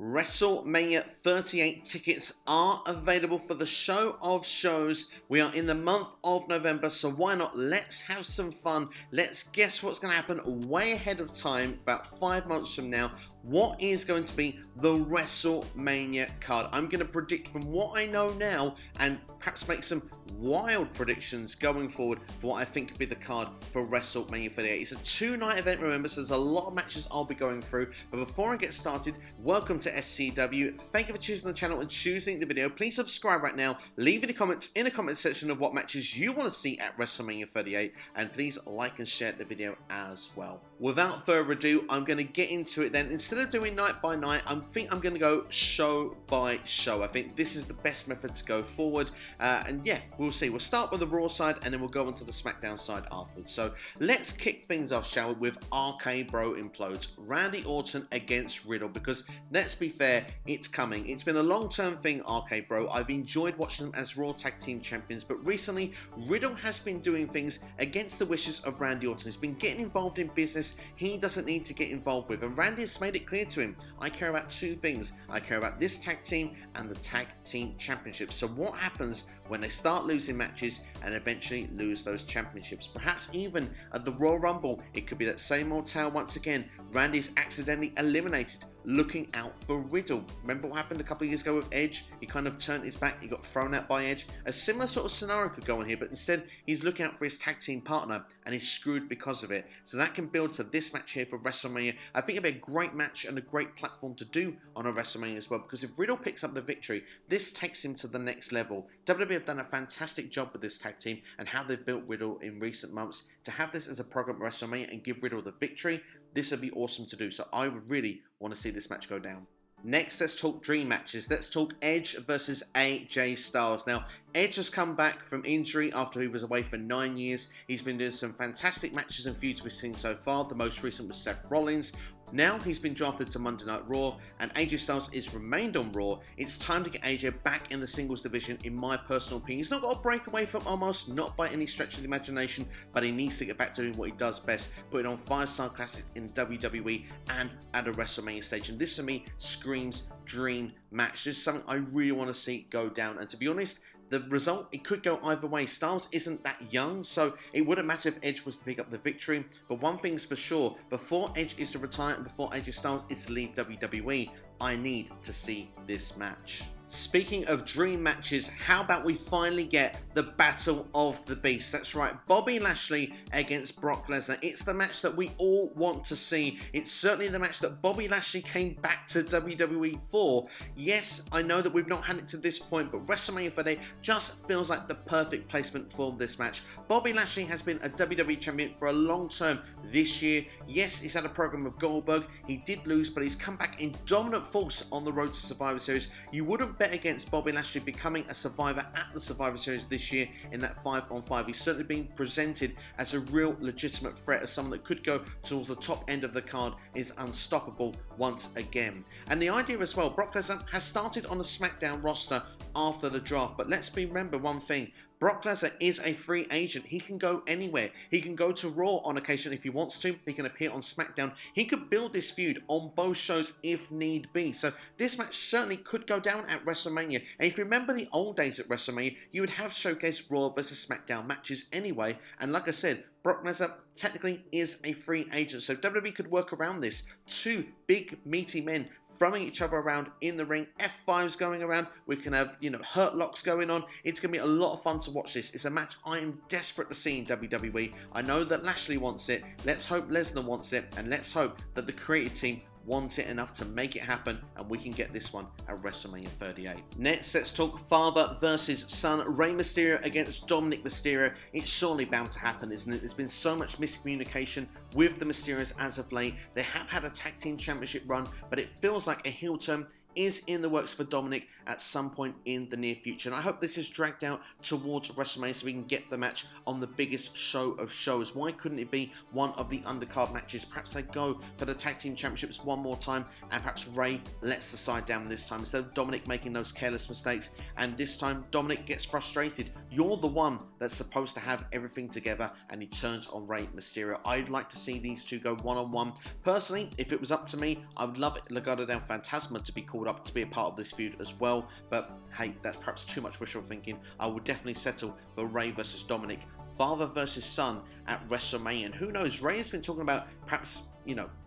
WrestleMania 38 tickets are available for the show of shows. We are in the month of November, so why not? Let's have some fun. Let's guess what's going to happen way ahead of time, about 5 months from now. What is going to be the WrestleMania card? I'm going to predict from what I know now and perhaps make some wild predictions going forward for what I think could be the card for WrestleMania 38. It's a 2-night event, remember, so there's a lot of matches I'll be going through. But before I get started, welcome to SCW. Thank you for choosing the channel and choosing the video. Please subscribe right now. Leave any comments in the comment section of what matches you want to see at WrestleMania 38. And please like and share the video as well. Without further ado, I'm going to get into it then. Instead of doing night by night, I think I'm going to go show by show. I think this is the best method to go forward. And yeah, we'll see. We'll start with the Raw side and then we'll go on to the SmackDown side afterwards. So let's kick things off, shall we, with RK Bro Implodes. Randy Orton against Riddle, because let's be fair, it's coming. It's been a long-term thing, RK Bro. I've enjoyed watching them as Raw Tag Team Champions, but recently, Riddle has been doing things against the wishes of Randy Orton. He's been getting involved in business he doesn't need to get involved with, and Randy has made it clear to him, I care about two things. I care about this tag team and the tag team championship. So what happens when they start losing matches and eventually lose those championships? Perhaps even at the Royal Rumble, it could be that same old tale once again. Randy's accidentally eliminated, looking out for Riddle. Remember what happened a couple of years ago with Edge? He kind of turned his back, he got thrown out by Edge. A similar sort of scenario could go on here, but instead he's looking out for his tag team partner and he's screwed because of it. So that can build to this match here for WrestleMania. I think it'd be a great match and a great platform to do on a WrestleMania as well, because if Riddle picks up the victory, this takes him to the next level. WWE have done a fantastic job with this tag team and how they've built Riddle in recent months. To have this as a program at WrestleMania and give Riddle the victory, this would be awesome to do. So I would really want to see this match go down. Next, let's talk dream matches. Let's talk Edge versus AJ Styles. Now, Edge has come back from injury after he was away for 9 years. He's been doing some fantastic matches and feuds we've seen so far. The most recent was Seth Rollins. Now he's been drafted to Monday Night Raw and AJ Styles is remained on Raw. It's time to get AJ back in the singles division, in my personal opinion. He's not got to break away from Omos, not by any stretch of the imagination, but he needs to get back to doing what he does best, putting on 5-star classics in WWE and at a WrestleMania stage. And this to me screams dream match. This is something I really want to see go down. And to be honest, the result, it could go either way. Styles isn't that young, so it wouldn't matter if Edge was to pick up the victory. But one thing's for sure, before Edge is to retire and before AJ Styles is to leave WWE, I need to see this match. Speaking of dream matches, how about we finally get the Battle of the Beasts? That's right, Bobby Lashley against Brock Lesnar. It's the match that we all want to see. It's certainly the match that Bobby Lashley came back to WWE for. Yes, I know that we've not had it to this point, but WrestleMania 38 just feels like the perfect placement for this match. Bobby Lashley has been a WWE champion for a long term this year. Yes, he's had a program with Goldberg. He did lose, but he's come back in dominant force on the road to Survivor Series. You wouldn't bet against Bobby Lashley becoming a survivor at the Survivor Series this year in that 5-on-5. He's certainly been presented as a real legitimate threat, as someone that could go towards the top end of the card, is unstoppable once again. And the idea as well, Brock Lesnar has started on the SmackDown roster after the draft, but let's remember one thing. Brock Lesnar is a free agent. He can go anywhere. He can go to Raw on occasion if he wants to. He can appear on SmackDown. He could build this feud on both shows if need be. So this match certainly could go down at WrestleMania. And if you remember the old days at WrestleMania, you would have showcase Raw versus SmackDown matches anyway. And like I said, Brock Lesnar technically is a free agent. So WWE could work around this. Two big, meaty men throwing each other around in the ring, F5s going around, we can have, hurt locks going on. It's going to be a lot of fun to watch this. It's a match I am desperate to see in WWE. I know that Lashley wants it, let's hope Lesnar wants it, and let's hope that the creative team want it enough to make it happen, and we can get this one at WrestleMania 38. Next, let's talk father versus son. Rey Mysterio against Dominic Mysterio. It's surely bound to happen, isn't it? There's been so much miscommunication with the Mysterios as of late. They have had a tag team championship run, but it feels like a heel turn is in the works for Dominic at some point in the near future. And I hope this is dragged out towards WrestleMania so we can get the match on the biggest show of shows. Why couldn't it be one of the undercard matches? Perhaps they go for the tag team championships one more time, and perhaps Ray lets the side down this time instead of Dominic making those careless mistakes. And this time Dominic gets frustrated. You're the one that's supposed to have everything together, and he turns on Rey Mysterio. I'd like to see these two go one-on-one. Personally, if it was up to me, I would love Legado del Fantasma to be called up to be a part of this feud as well, but hey, that's perhaps too much wishful thinking. I would definitely settle for Rey versus Dominic, father versus son at WrestleMania. And who knows, Rey has been talking about perhaps,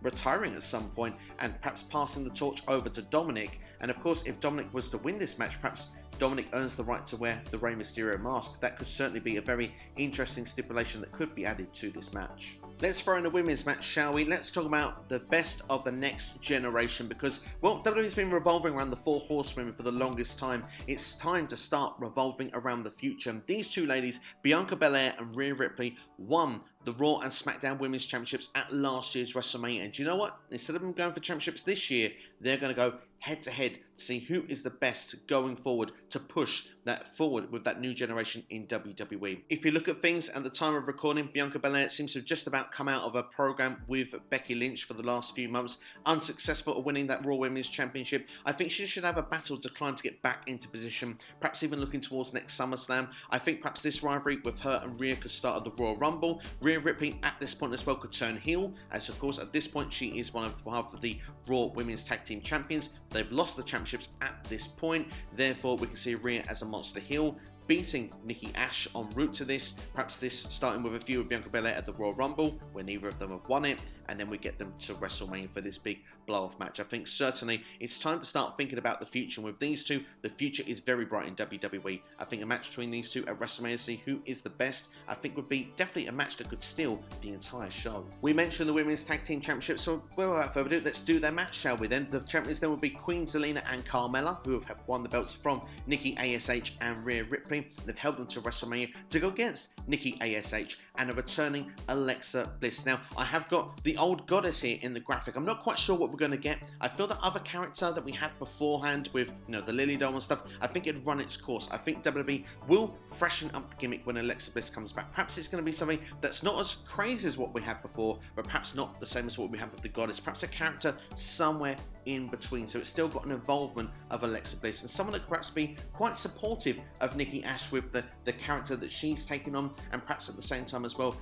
retiring at some point and perhaps passing the torch over to Dominic. And of course, if Dominic was to win this match, perhaps Dominic earns the right to wear the Rey Mysterio mask. That could certainly be a very interesting stipulation that could be added to this match. Let's throw in a women's match, shall we? Let's talk about the best of the next generation because, well, WWE's been revolving around the 4 horsewomen for the longest time. It's time to start revolving around the future. And these two ladies, Bianca Belair and Rhea Ripley, won the Raw and SmackDown Women's Championships at last year's WrestleMania. And do you know what? Instead of them going for championships this year, they're going to go head-to-head to see who is the best going forward to push that forward with that new generation in WWE. If you look at things at the time of recording, Bianca Belair seems to have just about come out of a program with Becky Lynch for the last few months, unsuccessful at winning that Raw Women's Championship. I think she should have a battle to climb to get back into position, perhaps even looking towards next SummerSlam. I think perhaps this rivalry with her and Rhea could start at the Royal Rumble. Rhea Ripley at this point as well could turn heel, as of course at this point she is one of half of the Raw Women's Tag Team Champions. They've lost the championships at this point, therefore we can see Rhea as a monster heel, beating Nikki Ash en route to this. Perhaps this starting with a feud with Bianca Belair at the Royal Rumble, where neither of them have won it, and then we get them to WrestleMania for this big blow-off match. I think certainly it's time to start thinking about the future. And with these two, the future is very bright in WWE. I think a match between these two at WrestleMania to see who is the best, I think would be definitely a match that could steal the entire show. We mentioned the Women's Tag Team Championship, so without further ado, let's do their match, shall we then? The champions then will be Queen Zelina and Carmella, who have won the belts from Nikki ASH and Rhea Ripley. They've held them to WrestleMania to go against Nikki ASH and a returning Alexa Bliss. Now, I have got the old goddess here in the graphic. I'm not quite sure what we're going to get. I feel that other character that we had beforehand with, the Lily doll and stuff, I think it'd run its course. I think WWE will freshen up the gimmick when Alexa Bliss comes back. Perhaps it's going to be something that's not as crazy as what we had before, but perhaps not the same as what we had with the goddess. Perhaps a character somewhere in between. So it's still got an involvement of Alexa Bliss and someone that could perhaps be quite supportive of Nikki Ash with the character that she's taken on, and perhaps at the same time as well,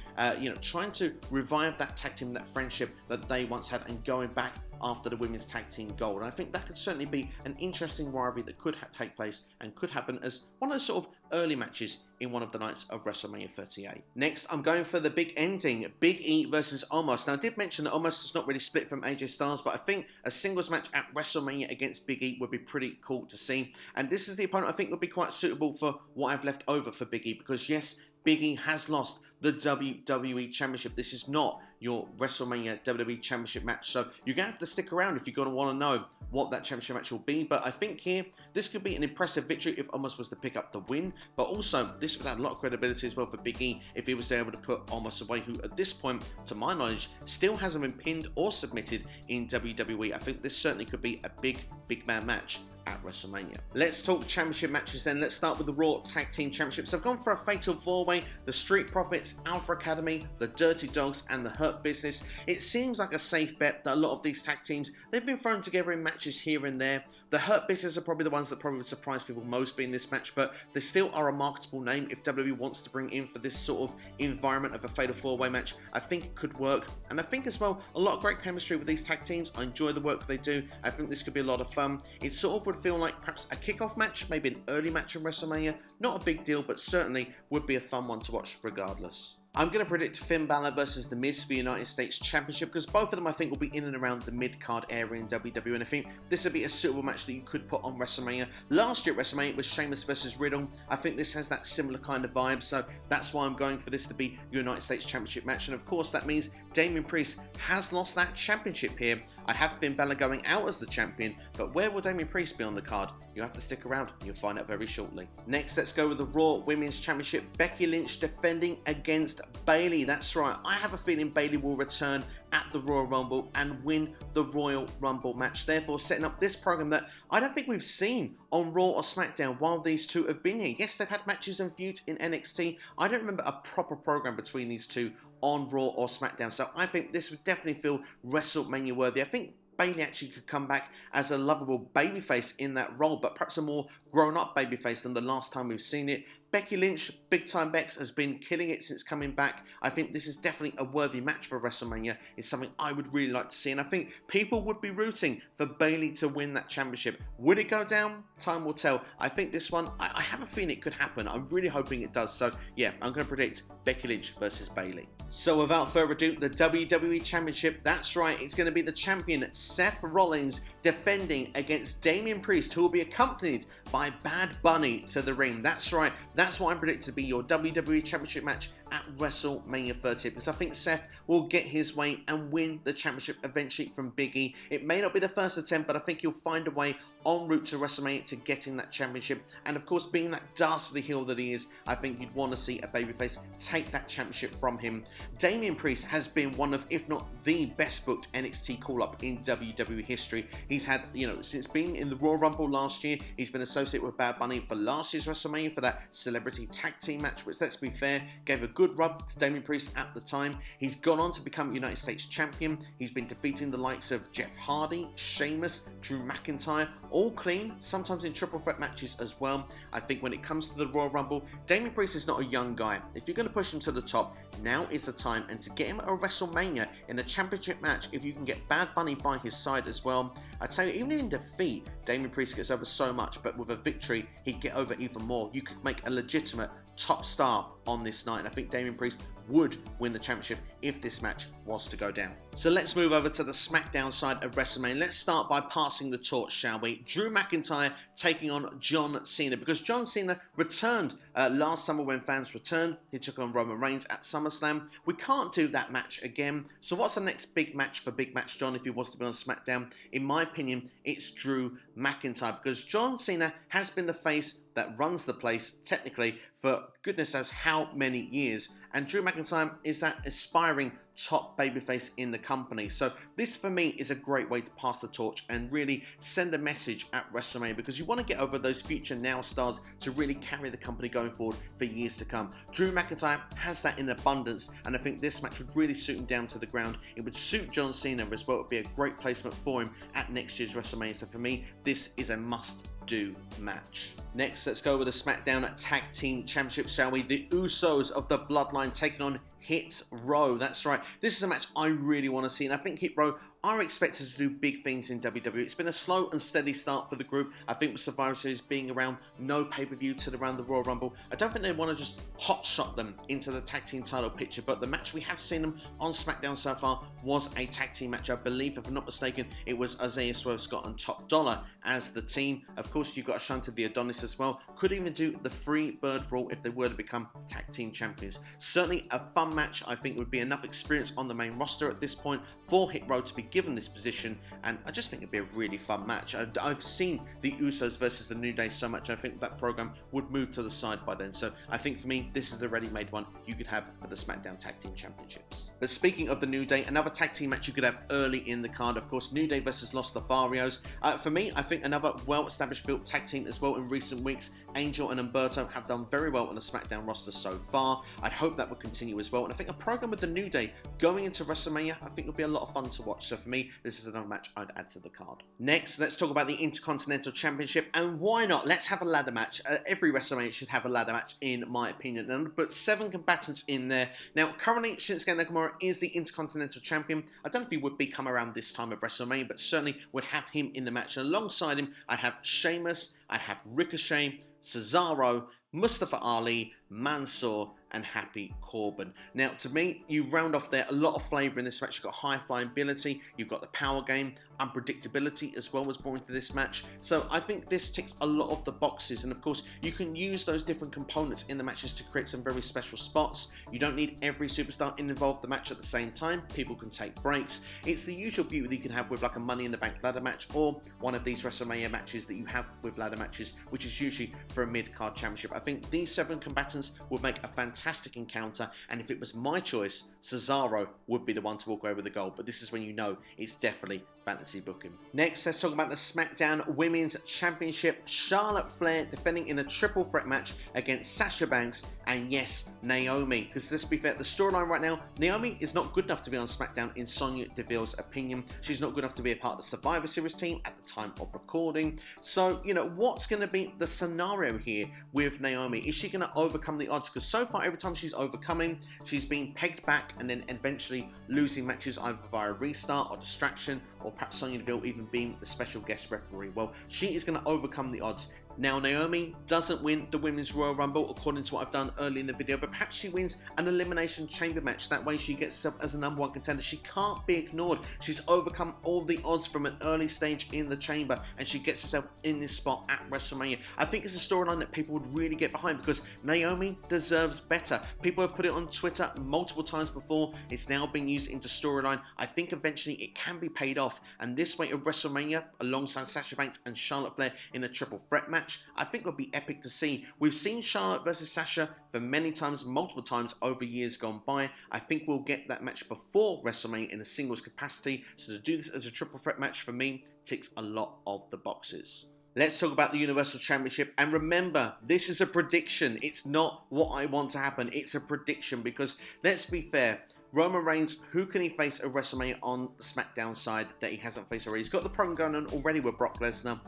trying to revive that tag team, that friendship that they once had, and going back after the women's tag team gold. And I think that could certainly be an interesting rivalry that could take place and could happen as one of those sort of early matches in one of the nights of WrestleMania 38. Next, I'm going for the big ending, Big E versus Omos. Now, I did mention that Omos is not really split from AJ Styles, but I think a singles match at WrestleMania against Big E would be pretty cool to see. And this is the opponent I think would be quite suitable for what I've left over for Big E, because yes, Big E has lost the WWE Championship. This is not your WrestleMania WWE Championship match, so you're going to have to stick around if you're going to want to know what that championship match will be. But I think here, this could be an impressive victory if Omos was to pick up the win, but also this would add a lot of credibility as well for Big E if he was able to put Omos away, who at this point, to my knowledge, still hasn't been pinned or submitted in WWE. I think this certainly could be a big man match at WrestleMania. Let's talk championship matches then. Let's start with the Raw Tag Team Championships. I've gone for a fatal 4-way, the Street Profits, Alpha Academy, the Dirty Dogs, and the Hurt Business. It seems like a safe bet that a lot of these tag teams, they've been thrown together in matches here and there. The Hurt Business are probably the ones that probably would surprise people most being this match, but they still are a marketable name if WWE wants to bring in for this sort of environment of a fatal 4-way match. I think it could work, and I think as well, a lot of great chemistry with these tag teams. I enjoy the work they do. I think this could be a lot of fun. It sort of would feel like perhaps a kickoff match, maybe an early match in WrestleMania. Not a big deal, but certainly would be a fun one to watch regardless. I'm going to predict Finn Balor versus The Miz for the United States Championship, because both of them I think will be in and around the mid-card area in WWE, and I think this would be a suitable match that you could put on WrestleMania. Last year at WrestleMania it was Sheamus versus Riddle. I think this has that similar kind of vibe, so that's why I'm going for this to be your United States Championship match, and of course that means Damian Priest has lost that championship here. I have Finn Balor going out as the champion, but where will Damian Priest be on the card? You'll have to stick around and you'll find out very shortly. Next, let's go with the Raw Women's Championship. Becky Lynch defending against Bayley. That's right, I have a feeling Bayley will return at the Royal Rumble and win the Royal Rumble match, therefore setting up this program that I don't think we've seen on Raw or SmackDown while these two have been here. Yes, they've had matches and feuds in NXT. I don't remember a proper program between these two on Raw or SmackDown, so I think this would definitely feel WrestleMania worthy. I think Bayley actually could come back as a lovable babyface in that role, but perhaps a more grown-up babyface than the last time we've seen it. Becky Lynch, Big Time Bex, has been killing it since coming back. I think this is definitely a worthy match for WrestleMania. It's something I would really like to see, and I think people would be rooting for Bayley to win that championship. Would it go down? Time will tell. I think this one, I have a feeling it could happen. I'm really hoping it does. So yeah, I'm going to predict Becky Lynch versus Bayley. So without further ado, the WWE Championship, that's right, it's going to be the champion Seth Rollins defending against Damian Priest, who will be accompanied by Bad Bunny to the ring. That's right, that's what I'm predicting to be your WWE Championship match at WrestleMania 30, because I think Seth will get his way and win the championship eventually from Big E. It may not be the first attempt, but I think he'll find a way en route to WrestleMania to getting that championship. And of course, being that dastardly heel that he is, I think you'd want to see a babyface take that championship from him. Damian Priest has been one of, if not the best booked NXT call-up in WWE history. He's had, since being in the Royal Rumble last year, he's been associated with Bad Bunny for last year's WrestleMania for that celebrity tag team match, which, let's be fair, gave a good rub to Damian Priest at the time. He's gone on to become United States Champion. He's been defeating the likes of Jeff Hardy, Sheamus, Drew McIntyre, all clean, sometimes in triple threat matches as well. I think when it comes to the Royal Rumble, Damian Priest is not a young guy. If you're going to push him to the top, now is the time. And to get him at a WrestleMania in a championship match, if you can get Bad Bunny by his side as well, I tell you, even in defeat, Damian Priest gets over so much, but with a victory, he'd get over even more. You could make a legitimate top star on this night, and I think Damian Priest would win the championship if this match was to go down. So let's move over to the SmackDown side of WrestleMania. Let's start by passing the torch, shall we? Drew McIntyre taking on John Cena, because John Cena returned last summer when fans returned. He took on Roman Reigns at SummerSlam. We can't do that match again. So what's the next big match for Big Match John if he was to be on SmackDown? In my opinion, it's Drew McIntyre, because John Cena has been the face that runs the place, technically, for goodness knows how many years. And Drew McIntyre is that aspiring top babyface in the company. So this, for me, is a great way to pass the torch and really send a message at WrestleMania, because you want to get over those future now stars to really carry the company going forward for years to come. Drew McIntyre has that in abundance, and I think this match would really suit him down to the ground. It would suit John Cena as well. It would be a great placement for him at next year's WrestleMania. So for me, this is a must-do match. Next, let's go with the SmackDown Tag Team Championship, shall we? The Usos of the Bloodline taking on Hit Row. That's right. This is a match I really want to see, and I think Hit Row are expected to do big things in WWE. It's been a slow and steady start for the group. I think with Survivor Series being around, no pay-per-view to around the Royal Rumble, I don't think they want to just hot-shot them into the tag team title picture, but the match we have seen them on SmackDown so far was a tag team match. I believe, if I'm not mistaken, it was Isaiah Swerve Scott and Top Dollar as the team. Of course, you've got Ashante the Adonis as well. Could even do the free bird rule if they were to become tag team champions. Certainly a fun match. I think would be enough experience on the main roster at this point for Hit Row to be given this position, and I just think it'd be a really fun match. I've seen the Usos versus the New Day so much, and I think that program would move to the side by then. So I think for me, this is the ready-made one you could have for the SmackDown Tag Team Championships. But speaking of the New Day, another tag team match you could have early in the card, of course, New Day versus Los Lotharios. For me, I think another well-established built tag team as well in recent weeks. Angel and Humberto have done very well on the SmackDown roster so far. I'd hope that would continue as well, and I think a program with the New Day going into WrestleMania, I think would be a lot of fun to watch. So for me, this is another match I'd add to the card. Next, let's talk about the Intercontinental Championship, and why not? Let's have a ladder match. Every WrestleMania should have a ladder match, in my opinion, and put 7 combatants in there. Now, currently, Shinsuke Nakamura is the Intercontinental Champion. I don't know if he would be come around this time of WrestleMania, but certainly would have him in the match. And alongside him, I'd have Sheamus, I'd have Ricochet, Cesaro, Mustafa Ali, Mansoor, and Happy Corbin. Now, to me, you round off there a lot of flavour in this match. You've got high flying ability, you've got the power game. unpredictability as well was brought into this match. So I think this ticks a lot of the boxes, and of course you can use those different components in the matches to create some very special spots. You don't need every superstar involved in the match at the same time. People can take breaks. It's the usual beauty that you can have with like a Money in the Bank ladder match, or one of these WrestleMania matches that you have with ladder matches, which is usually for a mid-card championship. I think these 7 combatants would make a fantastic encounter, and if it was my choice, Cesaro would be the one to walk away with the gold, but this is when you know it's definitely fantasy booking. Next, let's talk about the SmackDown Women's Championship. Charlotte Flair defending in a triple threat match against Sasha Banks and, yes, Naomi. Because let's be fair, the storyline right now, Naomi is not good enough to be on SmackDown in Sonya Deville's opinion. She's not good enough to be a part of the Survivor Series team at the time of recording. So, you know, what's going to be the scenario here with Naomi? Is she going to overcome the odds? Because so far, every time she's overcoming, she's been pegged back and then eventually losing matches either via restart or distraction, or perhaps Sonya Deville even being the special guest referee. Well, she is going to overcome the odds. Now, Naomi doesn't win the Women's Royal Rumble, according to what I've done early in the video, but perhaps she wins an Elimination Chamber match. That way she gets herself as a #1 contender. She can't be ignored. She's overcome all the odds from an early stage in the chamber, and she gets herself in this spot at WrestleMania. I think it's a storyline that people would really get behind, because Naomi deserves better. People have put it on Twitter multiple times before. It's now being used into storyline. I think eventually it can be paid off, and this way at WrestleMania, alongside Sasha Banks and Charlotte Flair in a triple threat match, I think would be epic to see. We've seen Charlotte versus Sasha for many times, multiple times over years gone by. I think we'll get that match before WrestleMania in a singles capacity. So to do this as a triple threat match, for me, ticks a lot of the boxes. Let's talk about the Universal Championship, and remember, this is a prediction. It's not what I want to happen. It's a prediction, because let's be fair, Roman Reigns, who can he face at WrestleMania on the SmackDown side that he hasn't faced already? He's got the program going on already with Brock Lesnar.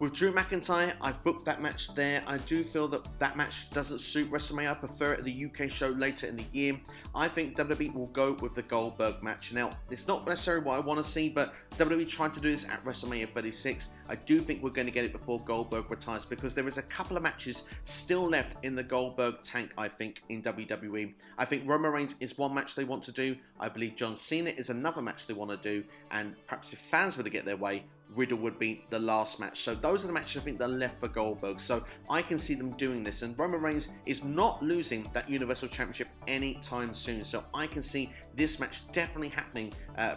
With Drew McIntyre, I've booked that match there. I do feel that that match doesn't suit WrestleMania. I prefer it at the UK show later in the year. I think WWE will go with the Goldberg match. Now, it's not necessarily what I want to see, but WWE tried to do this at WrestleMania 36. I do think we're going to get it before Goldberg retires, because there is a couple of matches still left in the Goldberg tank, I think, in WWE. I think Roman Reigns is one match they want to do. I believe John Cena is another match they want to do, and perhaps if fans were to get their way, Riddle would be the last match. So those are the matches I think that are left for Goldberg. So I can see them doing this, and Roman Reigns is not losing that Universal Championship anytime soon. So I can see this match definitely happening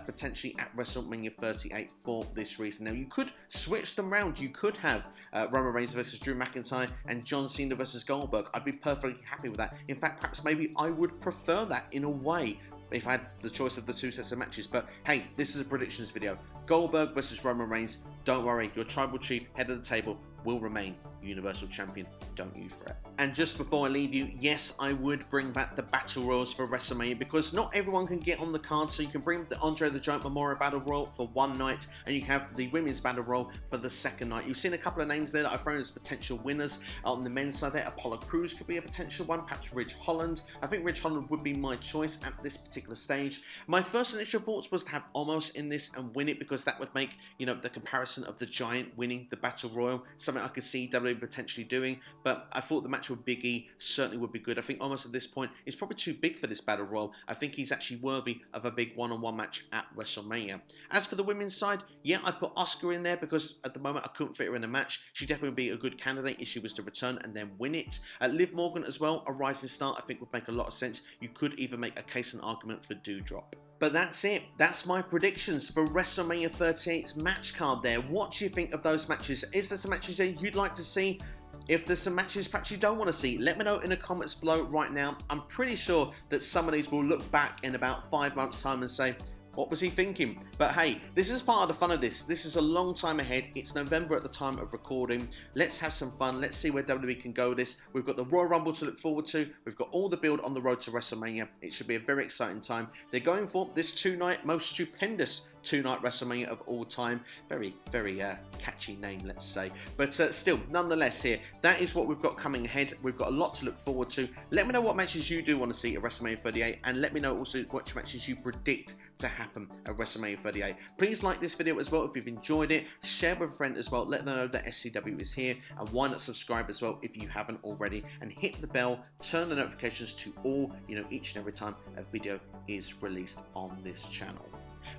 potentially at WrestleMania 38 for this reason. Now, you could switch them around. You could have Roman Reigns versus Drew McIntyre and John Cena versus Goldberg. I'd be perfectly happy with that. In fact, perhaps maybe I would prefer that in a way if I had the choice of the 2 sets of matches. But hey, this is a predictions video. Goldberg versus Roman Reigns. Don't worry, your tribal chief, head of the table, will remain Universal Champion. Don't you fret. And just before I leave you, yes, I would bring back the Battle Royals for WrestleMania, because not everyone can get on the card, so you can bring the Andre the Giant Memorial Battle Royal for one night, and you can have the Women's Battle Royal for the second night. You've seen a couple of names there that I've thrown as potential winners. On the men's side there, Apollo Crews could be a potential one, perhaps Ridge Holland. I think Ridge Holland would be my choice at this particular stage. My first initial thoughts was to have Omos in this and win it, because that would make, you know, the comparison of the Giant winning the Battle Royal something I could see WWE potentially doing, but I thought the match with Big E certainly would be good. I think Omos at this point is probably too big for this Battle Royal. I think he's actually worthy of a big one-on-one match at WrestleMania. As for the women's side, yeah, I've put Asuka in there because at the moment I couldn't fit her in a match. She definitely would be a good candidate if she was to return and then win it. Liv Morgan as well, a rising star, I think would make a lot of sense. You could even make a case and argument for Doudrop. But that's it. That's my predictions for WrestleMania 38's match card there. What do you think of those matches? Is there some matches that you'd like to see? If there's some matches perhaps you don't want to see, let me know in the comments below right now. I'm pretty sure that some of these will look back in about 5 months' time and say, what was he thinking? But hey, this is part of the fun of this. This is a long time ahead. It's November at the time of recording. Let's have some fun. Let's see where WWE can go with this. We've got the Royal Rumble to look forward to. We've got all the build on the road to WrestleMania. It should be a very exciting time. They're going for this 2-night, most stupendous 2-night WrestleMania of all time. Very, very catchy name, let's say. But still, nonetheless here, that is what we've got coming ahead. We've got a lot to look forward to. Let me know what matches you do want to see at WrestleMania 38, and let me know also what matches you predict to happen at WrestleMania 38. Please like this video as well if you've enjoyed it. Share with a friend as well. Let them know that SCW is here, and why not subscribe as well if you haven't already, and hit the bell, turn the notifications to all, each and every time a video is released on this channel.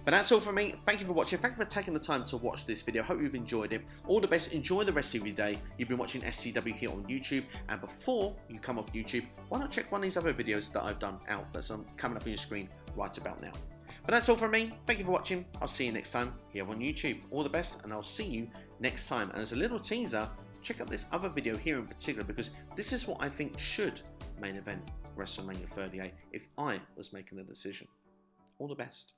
But that's all from me. Thank you for watching. Thank you for taking the time to watch this video. Hope you've enjoyed it. All the best. Enjoy the rest of your day. You've been watching SCW here on YouTube. And before you come off YouTube, why not check one of these other videos that I've done out that's coming up on your screen right about now. But that's all from me. Thank you for watching. I'll see you next time here on YouTube. All the best, and I'll see you next time. And as a little teaser, check out this other video here in particular, because this is what I think should main event WrestleMania 38 if I was making the decision. All the best.